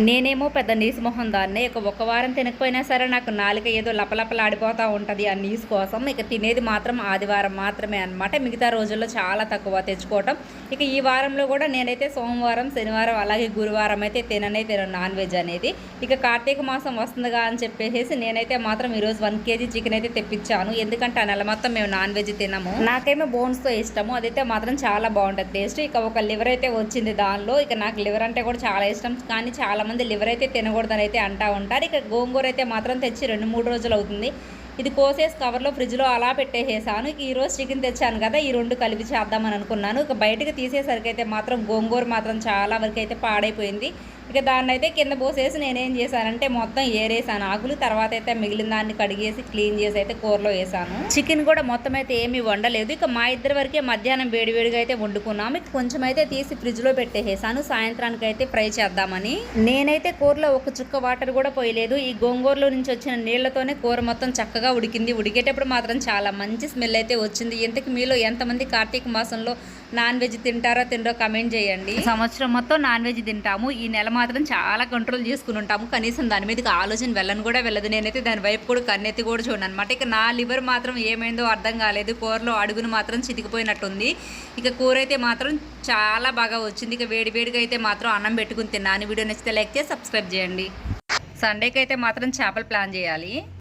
నేనేమో పెద్ద నీసు మొహం దాన్నే. ఒక్క వారం తినకపోయినా సరే నాకు నాలుక ఏదో లపలపలాడిపోతా ఉంటది ఆ నీసు కోసం. ఇక తినేది మాత్రం ఆదివారం మాత్రమే అనమాట. మిగతా రోజుల్లో చాలా తక్కువ తెచ్చుకోవటం. ఇక ఈ వారంలో కూడా నేనైతే సోమవారం, శనివారం అలాగే గురువారం అయితే తినను నాన్ వెజ్ అనేది. ఇక కార్తీక మాసం వస్తుందిగా అని చెప్పేసి నేనైతే మాత్రం ఈరోజు 1 కేజీ చికెన్ అయితే తెప్పించాను. ఎందుకంటే ఆ నెల మొత్తం మేము నాన్ వెజ్ తినము. నాకేమో బోన్స్తో ఇష్టము. అదైతే మాత్రం చాలా బాగుంటుంది టేస్ట్. ఇక ఒక లివర్ అయితే వచ్చింది దానిలో. ఇక నాకు లివర్ అంటే కూడా చాలా ఇష్టం. కానీ చాలా మంది లివర్ అయితే తినకూడదని అయితే అంటూ ఉంటారు. ఇక గోంగూర అయితే మాత్రం తెచ్చి 2-3 రోజులు అవుతుంది. ఇది కోసేసి కవర్లో ఫ్రిడ్జ్లో అలా పెట్టేసేసాను. ఇక ఈరోజు చికెన్ తెచ్చాను కదా, ఈ 2 కలిపి చేద్దామని అనుకున్నాను. ఇక బయటకు తీసేసరికి అయితే మాత్రం గోంగూర మాత్రం చాలా వరకు అయితే పాడైపోయింది. ఇక దాన్ని అయితే కింద పోసేసి నేనేం చేశానంటే మొత్తం ఏరేసాను ఆకులు. తర్వాత అయితే మిగిలిన దాన్ని కడిగేసి క్లీన్ చేసి అయితే కూరలో వేసాను. చికెన్ కూడా మొత్తం అయితే ఏమీ వండలేదు. ఇక మా ఇద్దరి వరకే మధ్యాహ్నం వేడివేడిగా అయితే వండుకున్నాము. ఇక కొంచెం అయితే తీసి ఫ్రిడ్జ్లో పెట్టేసాను సాయంత్రానికి అయితే ఫ్రై చేద్దామని. నేనైతే కూరలో ఒక చుక్క వాటర్ కూడా పోయలేదు. ఈ గోంగూరలో నుంచి వచ్చిన నీళ్లతోనే కూర మొత్తం చక్కగా ఉడికింది. ఉడికేటప్పుడు మాత్రం చాలా మంచి స్మెల్ అయితే వచ్చింది. ఇంతకు మీలో ఎంతమంది కార్తీక మాసంలో నాన్ వెజ్ తింటారో తిండో కమెంట్ చేయండి. సంవత్సరం మొత్తం నాన్ వెజ్ తింటాము. ఈ నెల మాత్రం చాలా కంట్రోల్ చేసుకుని ఉంటాము. కనీసం దాని మీదకి ఆలోచన వెళ్ళను కూడా వెళ్ళదు. నేనైతే దాని వైపు కూడా కన్నెత్తి కూడా చూడను అనమాట. ఇక నా లివర్ మాత్రం ఏమైందో అర్థం కాలేదు. కూరలో అడుగును మాత్రం చితికిపోయినట్టుంది. ఇక కూర అయితే మాత్రం చాలా బాగా వచ్చింది. ఇక వేడివేడిగా అయితే మాత్రం అన్నం పెట్టుకుని తిన్నాను. వీడియో నచ్చితే లైక్ చేసి సబ్స్క్రైబ్ చేయండి. సండేకి అయితే మాత్రం చేపలు ప్లాన్ చేయాలి.